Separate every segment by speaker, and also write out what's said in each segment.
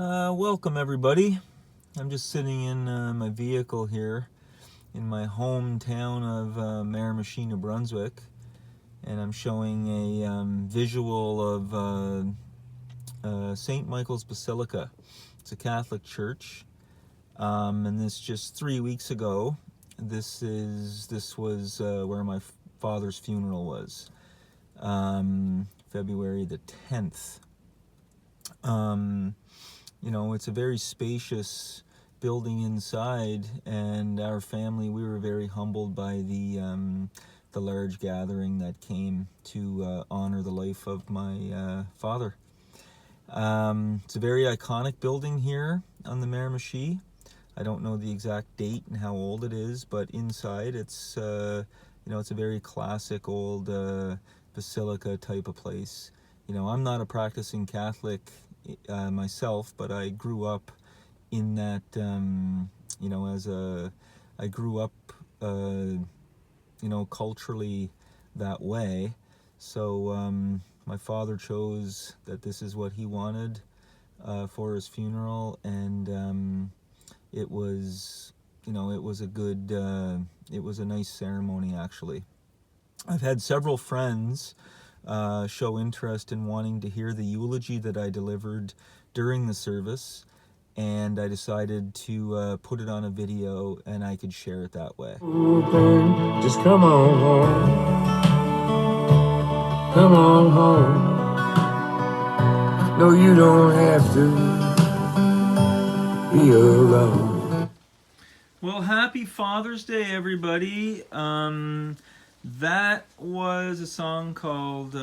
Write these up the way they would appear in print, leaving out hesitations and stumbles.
Speaker 1: Welcome everybody. I'm just sitting in my vehicle here in my hometown of Miramichi, New Brunswick, and I'm showing a visual of St. Michael's Basilica. It's a Catholic church, and this just 3 weeks ago. This was where my father's funeral was, February the 10th. It's a very spacious building inside, and our family, we were very humbled by the large gathering that came to honor the life of my father. It's a very iconic building here on the Miramichi. I don't know the exact date and how old it is, but inside it's it's a very classic old basilica type of place. I'm not a practicing Catholic myself, but I grew up in that, I grew up, culturally that way. So my father chose that this is what he wanted for his funeral, and it was, it was a good, it was a nice ceremony actually. I've had several friends show interest in wanting to hear the eulogy that I delivered during the service, and I decided to put it on a video and I could share it that way.
Speaker 2: Just come on home. Come on home. No, you don't have to be alone.
Speaker 1: Well, happy Father's Day, everybody. That was a song called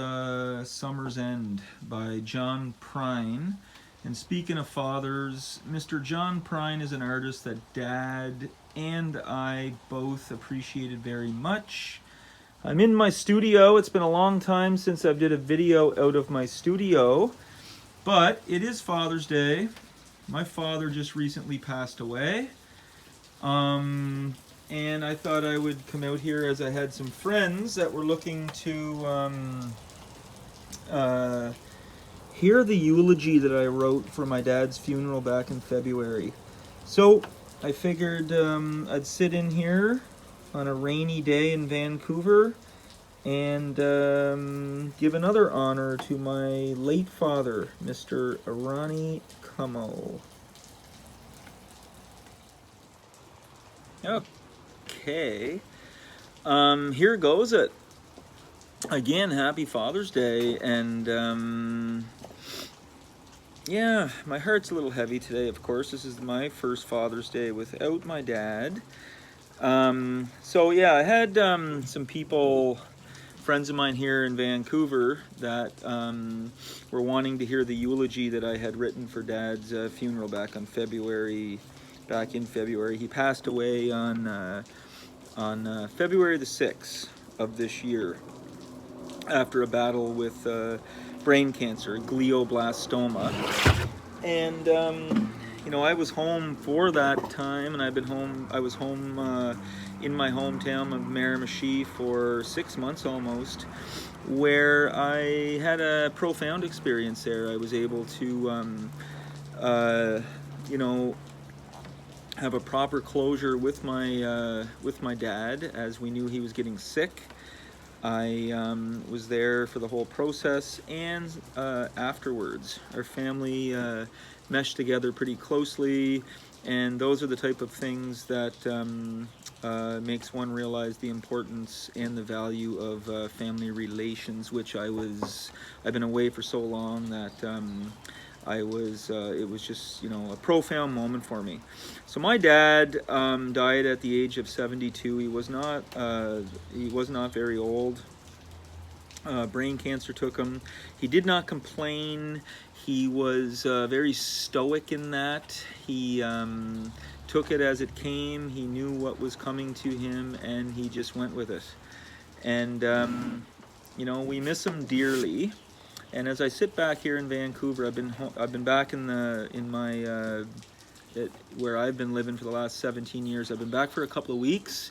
Speaker 1: Summer's End by John Prine. And speaking of fathers, Mr. John Prine is an artist that Dad and I both appreciated very much. I'm in my studio. It's been a long time since I've did a video out of my studio, but it is Father's Day. My father just recently passed away. And I thought I would come out here as I had some friends that were looking to hear the eulogy that I wrote for my dad's funeral back in February. So I figured I'd sit in here on a rainy day in Vancouver and give another honor to my late father, Mr. Arani Como. Okay, here goes it. Again, happy Father's Day, and yeah, my heart's a little heavy today, of course. This is my first Father's Day without my dad. So yeah, I had some people, friends of mine here in Vancouver, that were wanting to hear the eulogy that I had written for Dad's funeral back in February. He passed away on February the 6th of this year after a battle with brain cancer, glioblastoma. And I was home for that time, and I was home in my hometown of Miramichi for 6 months almost, where I had a profound experience there. I was able to have a proper closure with my dad, as we knew he was getting sick. I was there for the whole process, and afterwards. Our family meshed together pretty closely, and those are the type of things that makes one realize the importance and the value of family relations, which I've been away for so long that it was just, a profound moment for me. So my dad died at the age of 72. He was not very old. Brain cancer took him. He did not complain. He was very stoic in that. He took it as it came. He knew what was coming to him, and he just went with it. And we miss him dearly. And as I sit back here in Vancouver, I've been back in my where I've been living for the last 17 years. I've been back for a couple of weeks,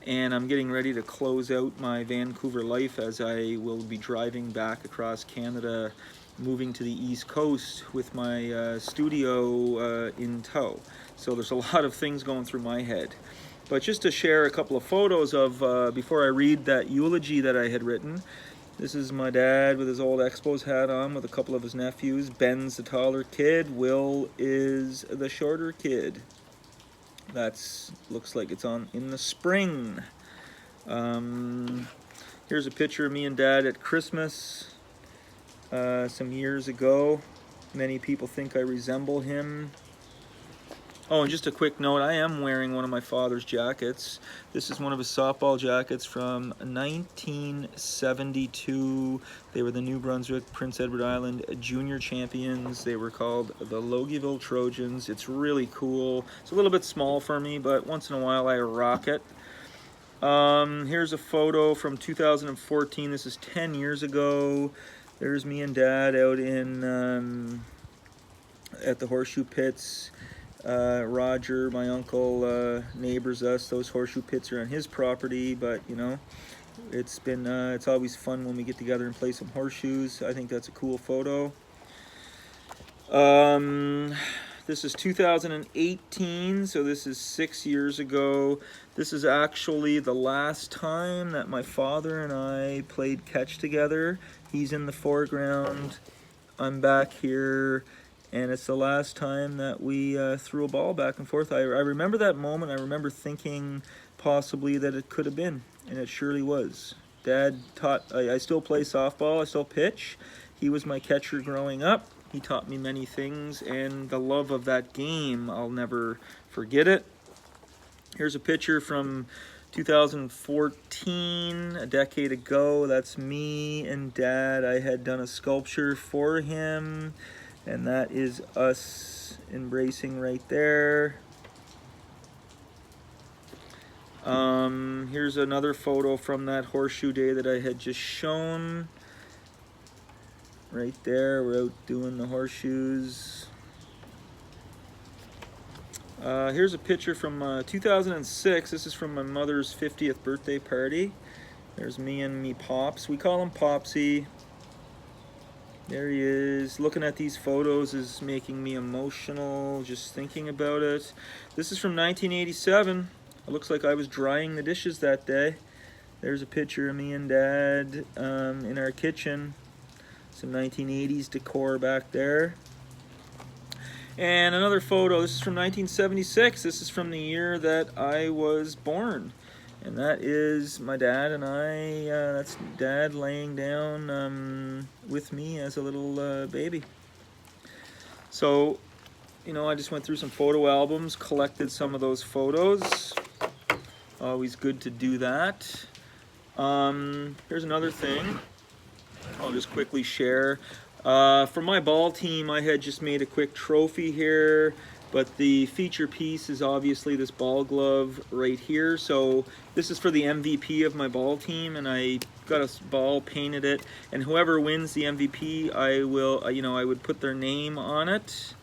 Speaker 1: and I'm getting ready to close out my Vancouver life as I will be driving back across Canada, moving to the East Coast with my studio in tow. So there's a lot of things going through my head. But just to share a couple of photos of, before I read that eulogy that I had written, this is my dad with his old Expos hat on with a couple of his nephews. Ben's the taller kid, Will is the shorter kid. That's looks like it's on in the spring. Here's a picture of me and Dad at Christmas some years ago. Many people think I resemble him. Oh, and just a quick note, I am wearing one of my father's jackets. This is one of his softball jackets from 1972. They were the New Brunswick, Prince Edward Island junior champions. They were called the Logieville Trojans. It's really cool. It's a little bit small for me, but once in a while I rock it. Here's a photo from 2014. This is 10 years ago. There's me and Dad out in at the Horseshoe Pits. Roger, my uncle, neighbors us. Those horseshoe pits are on his property, but you know, it's always fun when we get together and play some horseshoes. I think that's a cool photo. This is 2018, so this is 6 years ago. This is actually the last time that my father and I played catch together. He's in the foreground, I'm back here. And it's the last time that we threw a ball back and forth. I remember that moment. I remember thinking possibly that it could have been, and it surely was. Dad taught, I still play softball, I still pitch. He was my catcher growing up. He taught me many things, and the love of that game, I'll never forget it. Here's a picture from 2014, a decade ago. That's me and Dad. I had done a sculpture for him. And that is us embracing right there. Here's another photo from that horseshoe day that I had just shown. Right there, we're out doing the horseshoes. Here's a picture from 2006. This is from my mother's 50th birthday party. There's me and me Pops. We call him Popsy. There he is. Looking at these photos is making me emotional just thinking about it. This is from 1987. It looks like I was drying the dishes that day. There's a picture of me and Dad in our kitchen. Some 1980s decor back there. And another photo. This is from 1976. This is from the year that I was born. And that is my dad and I, that's Dad laying down with me as a little baby. So, you know, I just went through some photo albums, collected some of those photos. Always good to do that. Here's another thing I'll just quickly share. For my ball team, I had just made a quick trophy here. But the feature piece is obviously this ball glove right here. So this is for the MVP of my ball team, and I got a ball, painted it, and whoever wins the MVP, I will, I would put their name on it,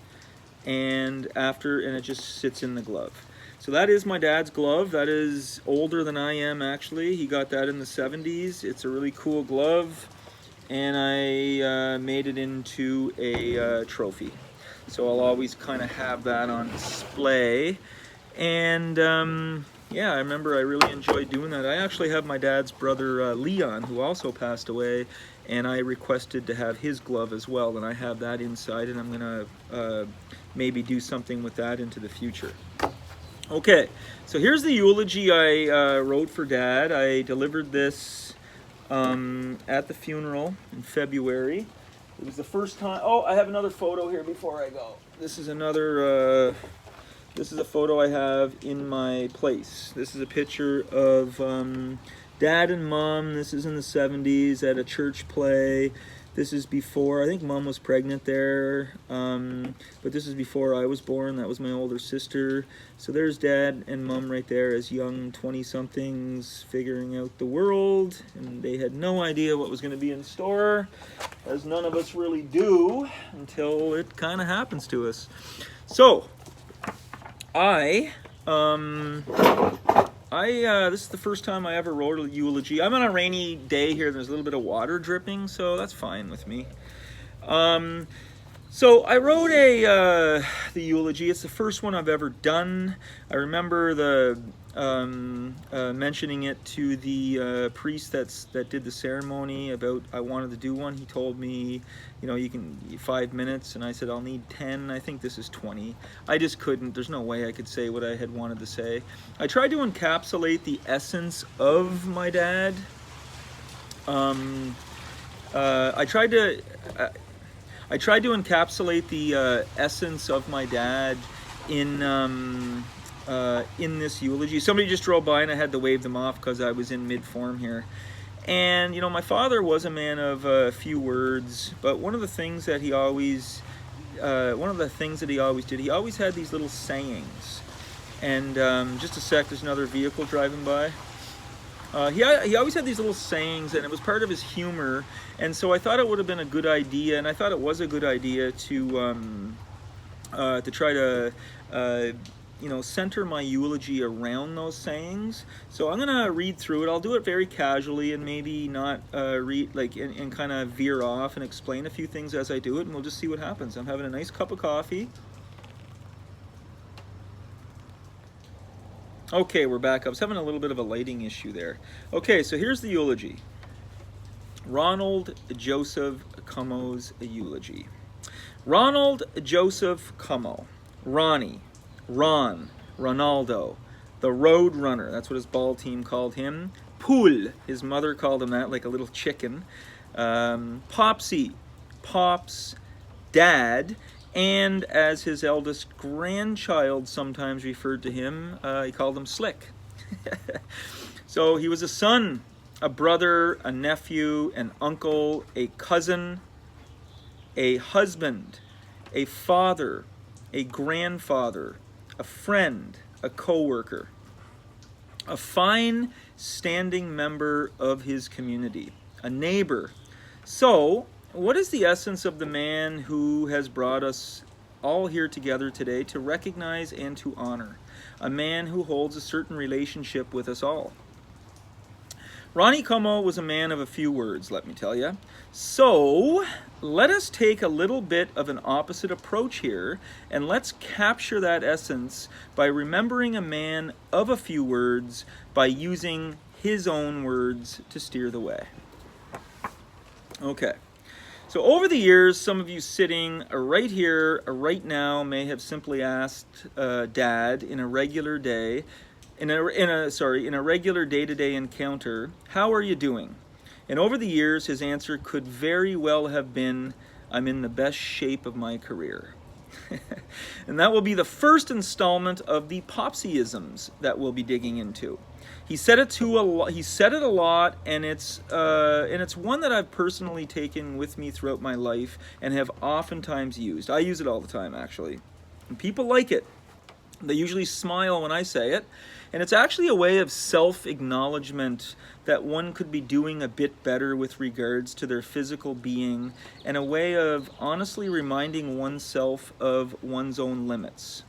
Speaker 1: and it just sits in the glove. So that is my dad's glove. That is older than I am, actually. He got that in the 70s. It's a really cool glove, and I made it into a trophy. So I'll always kind of have that on display. And yeah, I remember I really enjoyed doing that. I actually have my dad's brother Leon, who also passed away, and I requested to have his glove as well. And I have that inside, and I'm gonna maybe do something with that into the future. Okay, so here's the eulogy I wrote for Dad. I delivered this at the funeral in February. It was the first time. Oh, I have another photo here before I go. This is another. This is a photo I have in my place. This is a picture of Dad and Mom. This is in the 70s at a church play. This is before, I think Mom was pregnant there, but this is before I was born. That was my older sister. So there's Dad and Mom right there as young 20-somethings figuring out the world, and they had no idea what was going to be in store, as none of us really do until it kind of happens to us. So I This is the first time I ever wrote a eulogy. I'm on a rainy day here. There's a little bit of water dripping, so that's fine with me. So I wrote the eulogy. It's the first one I've ever done. I remember mentioning it to the priest that did the ceremony about I wanted to do one. He told me, you can 5 minutes, and I said I'll need 10. I think this is 20. I just couldn't. There's no way I could say what I had wanted to say. I tried to encapsulate the essence of my dad. I tried to encapsulate the essence of my dad in this eulogy. Somebody just drove by and I had to wave them off because I was in mid-form here. And my father was a man of few words, but one of the things that he always did, he always had these little sayings. And just a sec, there's another vehicle driving by. He always had these little sayings, and it was part of his humor. And so I thought it would have been a good idea, and I thought it was a good idea to try to center my eulogy around those sayings. So I'm gonna read through it. I'll do it very casually and maybe not read and kind of veer off and explain a few things as I do it, and we'll just see what happens. I'm having a nice cup of coffee. Okay, we're back. I was having a little bit of a lighting issue there. Okay, so here's the eulogy. Ronald Joseph Comeau's eulogy. Ronald Joseph Comeau. Ronnie. Ron. Ronaldo. The Road Runner. That's what his ball team called him. Poule. His mother called him that, like a little chicken. Popsy. Pops. Dad. And as his eldest grandchild sometimes referred to him, he called him Slick. So he was a son, a brother, a nephew, an uncle, a cousin, a husband, a father, a grandfather, a friend, a co-worker, a fine standing member of his community, a neighbor. So, what is the essence of the man who has brought us all here together today to recognize and to honor? A man who holds a certain relationship with us all. Ronnie Comeau was a man of a few words, let me tell you. So, let us take a little bit of an opposite approach here, and let's capture that essence by remembering a man of a few words by using his own words to steer the way. Okay. So over the years, some of you sitting right here, right now, may have simply asked Dad in a regular day, in a regular day-to-day encounter, "How are you doing?" And over the years, his answer could very well have been, "I'm in the best shape of my career." And that will be the first installment of the Popsyisms that we'll be digging into. He said it a lot, and it's one that I've personally taken with me throughout my life and have oftentimes used. I use it all the time, actually. And people like it. They usually smile when I say it. And it's actually a way of self-acknowledgement that one could be doing a bit better with regards to their physical being, and a way of honestly reminding oneself of one's own limits.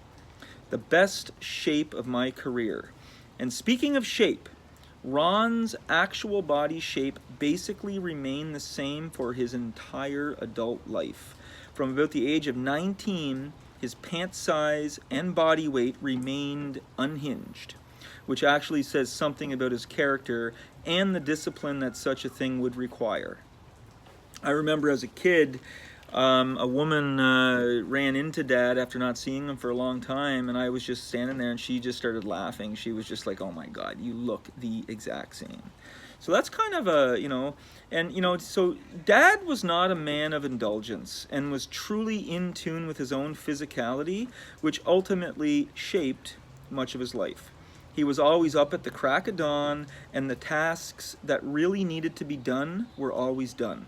Speaker 1: The best shape of my career. And speaking of shape, Ron's actual body shape basically remained the same for his entire adult life. From about the age of 19, his pant size and body weight remained unhinged, which actually says something about his character and the discipline that such a thing would require. I remember as a kid, a woman ran into Dad after not seeing him for a long time, and I was just standing there, and she just started laughing. She was just like, "Oh my God, you look the exact same." So that's kind of so Dad was not a man of indulgence and was truly in tune with his own physicality, which ultimately shaped much of his life. He was always up at the crack of dawn, and the tasks that really needed to be done were always done.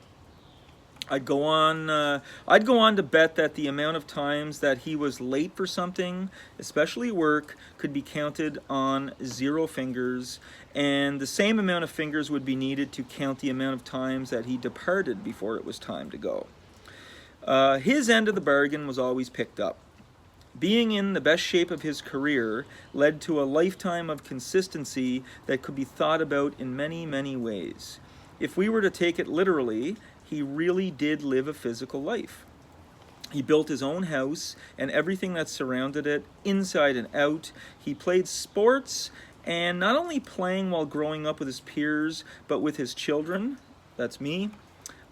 Speaker 1: I'd go on to bet that the amount of times that he was late for something, especially work, could be counted on 0 fingers, and the same amount of fingers would be needed to count the amount of times that he departed before it was time to go. His end of the bargain was always picked up. Being in the best shape of his career led to a lifetime of consistency that could be thought about in many, many ways. If we were to take it literally, he really did live a physical life. He built his own house and everything that surrounded it, inside and out. He played sports, and not only playing while growing up with his peers, but with his children. That's me.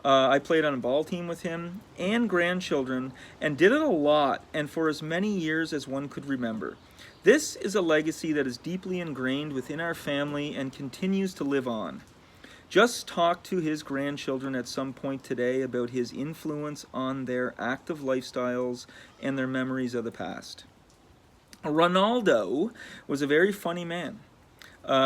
Speaker 1: I played on a ball team with him and grandchildren, and did it a lot and for as many years as one could remember. This is a legacy that is deeply ingrained within our family and continues to live on. Just talk to his grandchildren at some point today about his influence on their active lifestyles and their memories of the past. Ronaldo was a very funny man.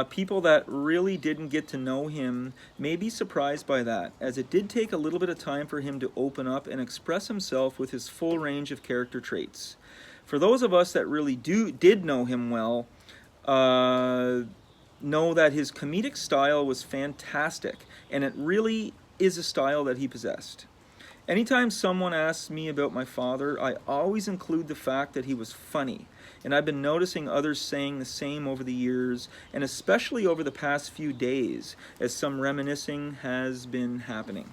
Speaker 1: People that really didn't get to know him may be surprised by that, as it did take a little bit of time for him to open up and express himself with his full range of character traits. For those of us that really did know him well, know that his comedic style was fantastic, and it really is a style that he possessed. Anytime someone asks me about my father, I always include the fact that he was funny. And I've been noticing others saying the same over the years, and especially over the past few days, as some reminiscing has been happening.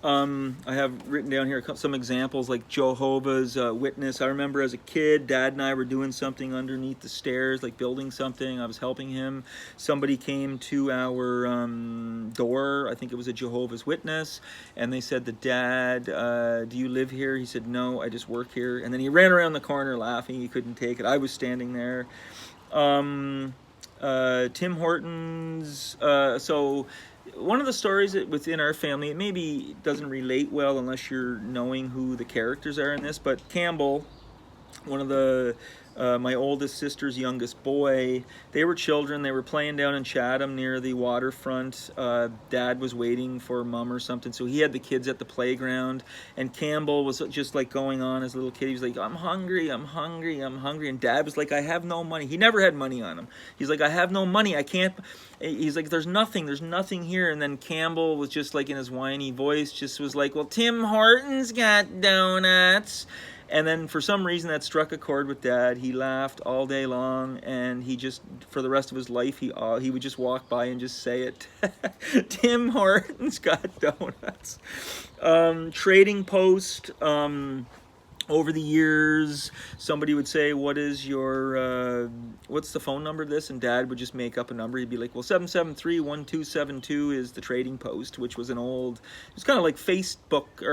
Speaker 1: I have written down here some examples like Jehovah's Witness. I remember as a kid, Dad and I were doing something underneath the stairs, like building something. I was helping him. Somebody came to our door. I think it was a Jehovah's Witness. And they said to Dad, do you live here? He said, no, I just work here. And then he ran around the corner laughing. He couldn't take it. I was standing there. Tim Hortons. So one of the stories within our family, it maybe doesn't relate well unless you're knowing who the characters are in this, but Campbell, one of the my oldest sister's youngest boy, they were children. They were playing down in Chatham near the waterfront. Dad was waiting for mom or something, so he had the kids at the playground, and Campbell was just like going on as a little kid. He was like, I'm hungry, I'm hungry, I'm hungry, and Dad was like, I have no money. He never had money on him. He's like, I have no money, I can't. He's like, there's nothing here. And then Campbell was just like in his whiny voice, just was like, well, Tim Hortons got donuts. And then for some reason that struck a chord with Dad. He laughed all day long, and he just, for the rest of his life, he would just walk by and just say it. Tim Hortons got donuts. Trading Post. Over the years, somebody would say, what is your, what's the phone number of this? And Dad would just make up a number. He'd be like, well, 773-1272 is the Trading Post, which was an old, it was kind of like Facebook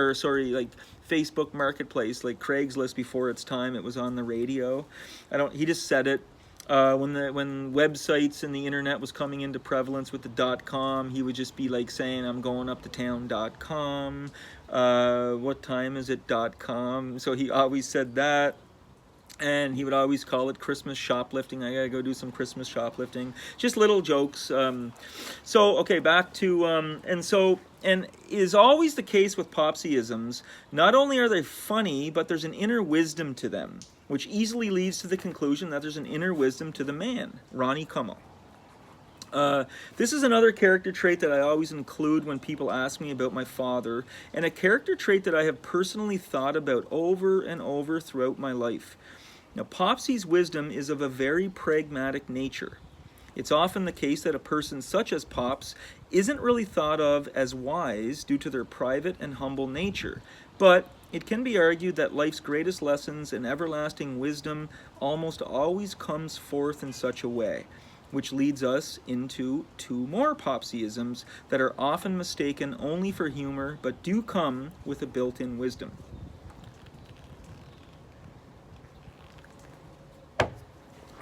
Speaker 1: Marketplace, like Craigslist before its time. It was on the radio. He just said it. When websites and the internet was coming into prevalence with the .com, he would just be like saying, I'm going up to town.com. What time is it .com? So he always said that. And he would always call it Christmas shoplifting. I gotta go do some Christmas shoplifting. Just little jokes. So, okay, back to, and is always the case with Popsyisms, not only are they funny, but there's an inner wisdom to them, which easily leads to the conclusion that there's an inner wisdom to the man, Ronnie Kummel. This is another character trait that I always include when people ask me about my father, and a character trait that I have personally thought about over and over throughout my life. Now, Popsy's wisdom is of a very pragmatic nature. It's often the case that a person such as Pops isn't really thought of as wise due to their private and humble nature, but it can be argued that life's greatest lessons and everlasting wisdom almost always comes forth in such a way, which leads us into two more Popsyisms that are often mistaken only for humor, but do come with a built-in wisdom.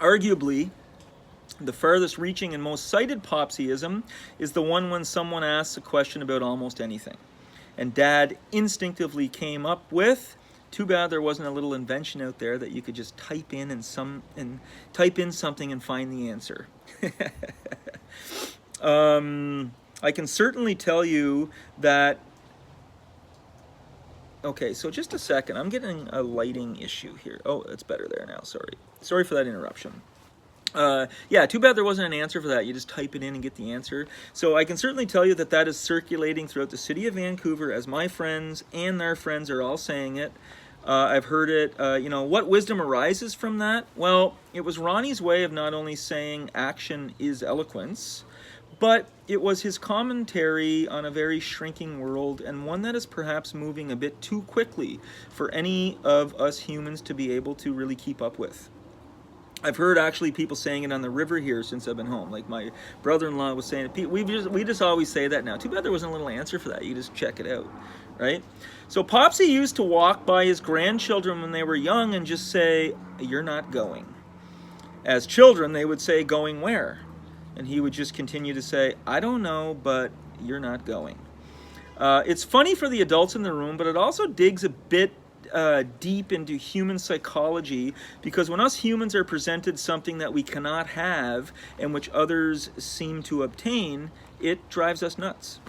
Speaker 1: Arguably, the farthest reaching and most cited Popsyism is the one when someone asks a question about almost anything. And Dad instinctively came up with, too bad there wasn't a little invention out there that you could just type in type in something and find the answer. I can certainly tell you that. Okay, so just a second. I'm getting a lighting issue here. Oh, it's better there now. Sorry for that interruption. Yeah, too bad there wasn't an answer for that. You just type it in and get the answer. So I can certainly tell you that that is circulating throughout the city of Vancouver as my friends and their friends are all saying it. I've heard it, what wisdom arises from that? Well, it was Ronnie's way of not only saying action is eloquence, but it was his commentary on a very shrinking world, and one that is perhaps moving a bit too quickly for any of us humans to be able to really keep up with. I've heard actually people saying it on the river here since I've been home. Like my brother-in-law was saying it. We just always say that now. Too bad there wasn't a little answer for that. You just check it out, right? So Popsy used to walk by his grandchildren when they were young and just say, "You're not going." As children, they would say, "Going where?" And he would just continue to say, "I don't know, but you're not going." It's funny for the adults in the room, but it also digs a bit deep into human psychology, because when us humans are presented something that we cannot have and which others seem to obtain, it drives us nuts.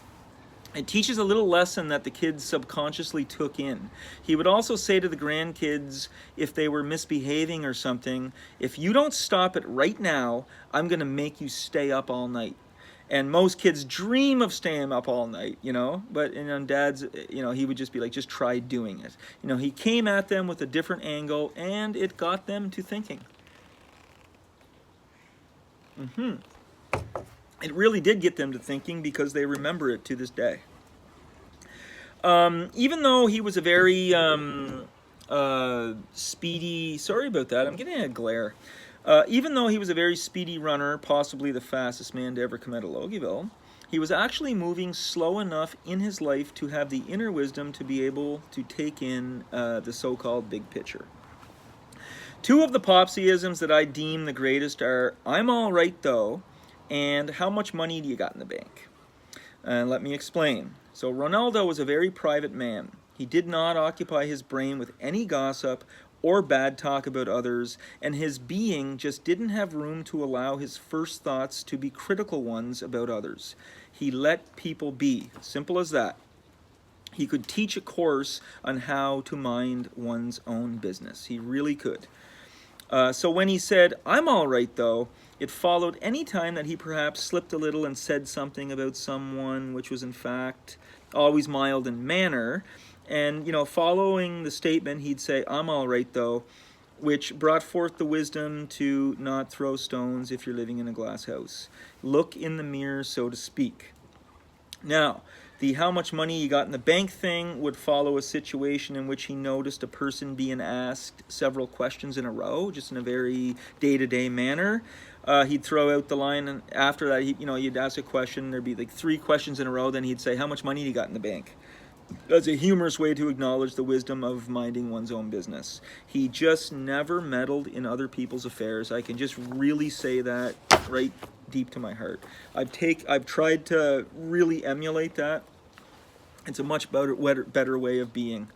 Speaker 1: It teaches a little lesson that the kids subconsciously took in. He would also say to the grandkids, if they were misbehaving or something, "If you don't stop it right now, I'm going to make you stay up all night." And most kids dream of staying up all night, but on Dad's, he would just be like, "Just try doing it." He came at them with a different angle, and it got them to thinking. It really did get them to thinking, because they remember it to this day. Even though he was a very speedy, sorry about that, I'm getting a glare. Even though he was a very speedy runner, possibly the fastest man to ever come out of Logieville, he was actually moving slow enough in his life to have the inner wisdom to be able to take in the so-called big picture. Two of the Popsyisms that I deem the greatest are, "I'm all right though," and "How much money do you got in the bank?" And let me explain. So Ronaldo was a very private man. He did not occupy his brain with any gossip or bad talk about others, and his being just didn't have room to allow his first thoughts to be critical ones about others. He let people be. Simple as that. He could teach a course on how to mind one's own business. He really could. So when he said, "I'm all right though," it followed any time that he perhaps slipped a little and said something about someone which was in fact always mild in manner. And, following the statement, he'd say, "I'm all right though," which brought forth the wisdom to not throw stones if you're living in a glass house. Look in the mirror, so to speak. Now, the "how much money you got in the bank" thing would follow a situation in which he noticed a person being asked several questions in a row, just in a very day-to-day manner. He'd throw out the line, and after that, you'd ask a question, there'd be like 3 questions in a row, then he'd say, "How much money you got in the bank?" That's a humorous way to acknowledge the wisdom of minding one's own business. He just never meddled in other people's affairs. I can just really say that right deep to my heart. I've tried to really emulate that. It's a much better way of being.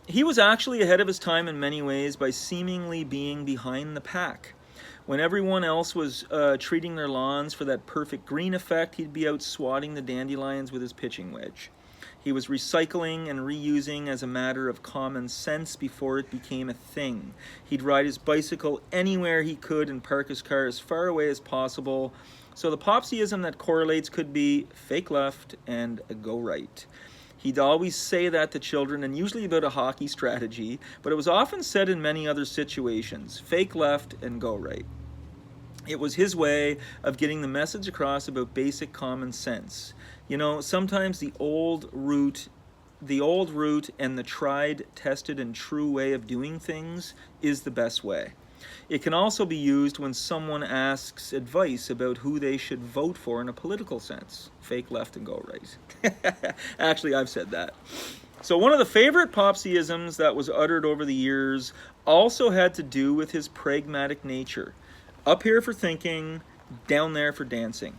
Speaker 1: He was actually ahead of his time in many ways by seemingly being behind the pack. When everyone else was treating their lawns for that perfect green effect, he'd be out swatting the dandelions with his pitching wedge. He was recycling and reusing as a matter of common sense before it became a thing. He'd ride his bicycle anywhere he could and park his car as far away as possible. So the Popsyism that correlates could be fake left and go right. He'd always say that to children, and usually about a hockey strategy, but it was often said in many other situations: fake left and go right. It was his way of getting the message across about basic common sense. Sometimes the old route and the tried, tested, and true way of doing things is the best way. It can also be used when someone asks advice about who they should vote for in a political sense. Fake left and go right. Actually, I've said that. So one of the favorite Popsyisms that was uttered over the years also had to do with his pragmatic nature. Up here for thinking, down there for dancing.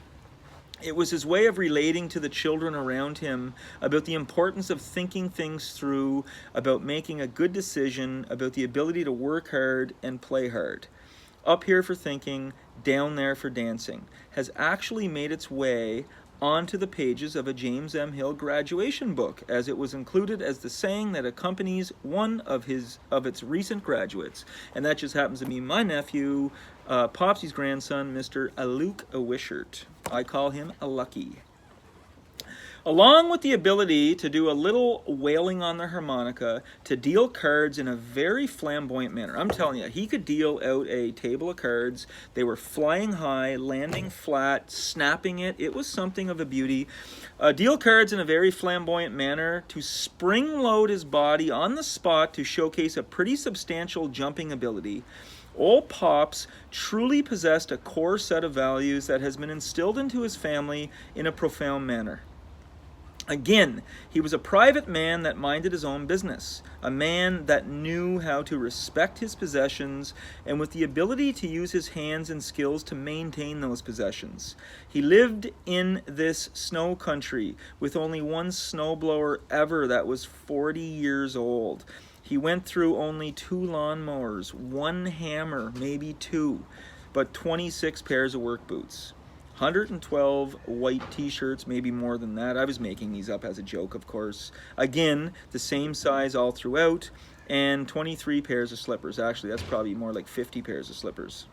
Speaker 1: It was his way of relating to the children around him about the importance of thinking things through, about making a good decision, about the ability to work hard and play hard. Up here for thinking, down there for dancing has actually made its way onto the pages of a James M. Hill graduation book, as it was included as the saying that accompanies one of its recent graduates. And that just happens to be my nephew, Popsy's grandson, Mr. Aluk Wishart. I call him a Lucky. along with the ability to do a little wailing on the harmonica, to deal cards in a very flamboyant manner. I'm telling you, he could deal out a table of cards. They were flying high, landing flat, snapping it. It was something of a beauty. Deal cards in a very flamboyant manner, to spring load his body on the spot to showcase a pretty substantial jumping ability. Old Pops truly possessed a core set of values that has been instilled into his family in a profound manner. Again, he was a private man that minded his own business, a man that knew how to respect his possessions and with the ability to use his hands and skills to maintain those possessions. He lived in this snow country with only one snowblower ever that was 40 years old. He went through only 2 lawnmowers, 1 hammer, maybe 2, but 26 pairs of work boots. 112 white t-shirts, maybe more than that. I was making these up as a joke, of course. Again, the same size all throughout, and 23 pairs of slippers. Actually, that's probably more like 50 pairs of slippers.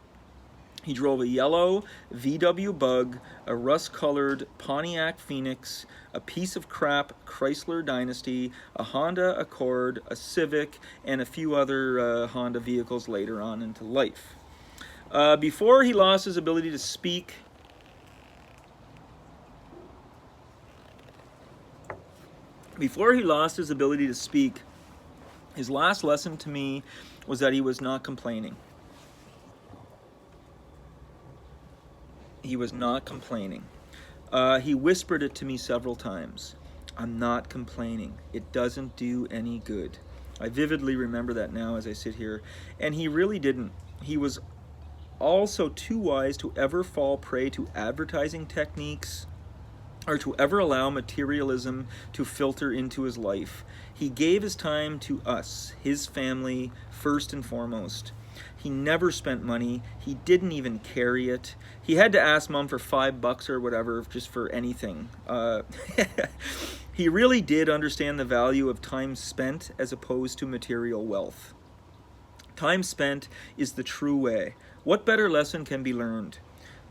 Speaker 1: He drove a yellow VW Bug, a rust-colored Pontiac Phoenix, a piece of crap Chrysler Dynasty, a Honda Accord, a Civic, and a few other Honda vehicles later on into life. Before he lost his ability to speak, his last lesson to me was that he was not complaining. He was not complaining. He whispered it to me several times. I'm not complaining. It doesn't do any good. I vividly remember that now as I sit here. And he really didn't. He was also too wise to ever fall prey to advertising techniques or to ever allow materialism to filter into his life. He gave his time to us, his family, first and foremost. He never spent money. He didn't even carry it. He had to ask Mom for $5 or whatever, just for anything. He really did understand the value of time spent as opposed to material wealth. Time spent is the true way. What better lesson can be learned?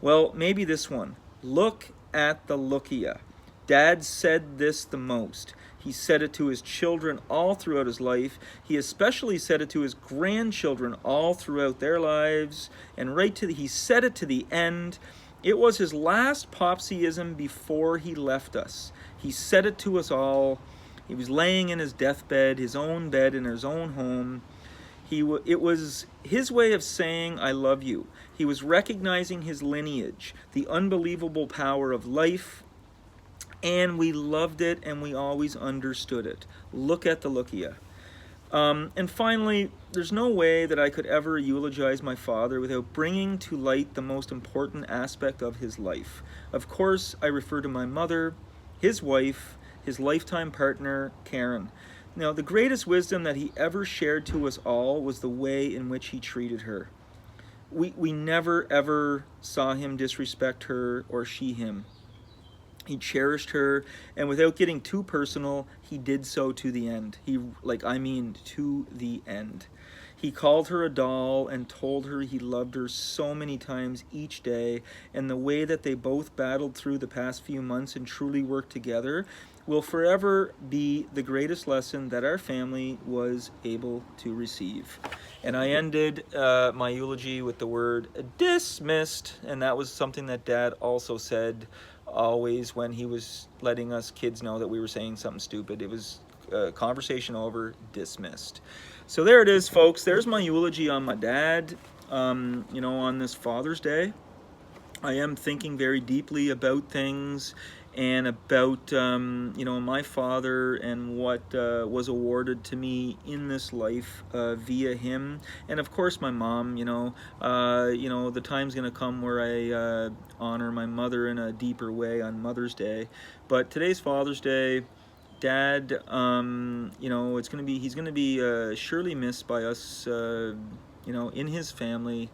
Speaker 1: Well, maybe this one. Look at the lookia. Dad said this the most. He said it to his children all throughout his life. He especially said it to his grandchildren all throughout their lives. And he said it to the end. It was his last Popsyism before he left us. He said it to us all. He was laying in his deathbed, his own bed in his own home. It was his way of saying, I love you. He was recognizing his lineage, the unbelievable power of life, and we loved it and we always understood it. Look at the lookia. And finally, there's no way that I could ever eulogize my father without bringing to light the most important aspect of his life. Of course, I refer to my mother, his wife, his lifetime partner, Karen. Now, the greatest wisdom that he ever shared to us all was the way in which he treated her. We never, ever saw him disrespect her or she him. He cherished her, and without getting too personal, he did so to the end. To the end. He called her a doll and told her he loved her so many times each day, and the way that they both battled through the past few months and truly worked together will forever be the greatest lesson that our family was able to receive. And I ended my eulogy with the word dismissed, and that was something that Dad also said always when he was letting us kids know that we were saying something stupid. It was conversation over, dismissed. So there it is, folks. There's my eulogy on my dad, on this Father's Day. I am thinking very deeply about things and about, my father and what was awarded to me in this life via him. And of course, my mom, the time's going to come where I honor my mother in a deeper way on Mother's Day. But today's Father's Day. Dad, he's going to be surely missed by us, in his family.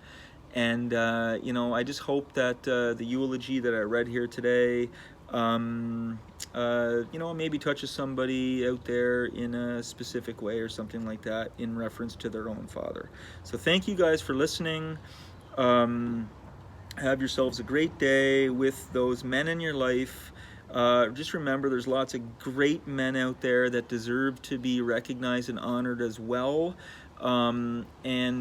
Speaker 1: And, I just hope that the eulogy that I read here today, maybe touches somebody out there in a specific way or something like that in reference to their own father. So thank you guys for listening. Have yourselves a great day with those men in your life. Just remember, there's lots of great men out there that deserve to be recognized and honored as well. And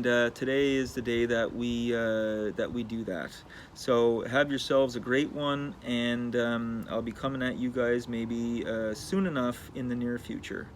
Speaker 1: today is the day that we do that. So have yourselves a great one, and I'll be coming at you guys maybe soon enough in the near future.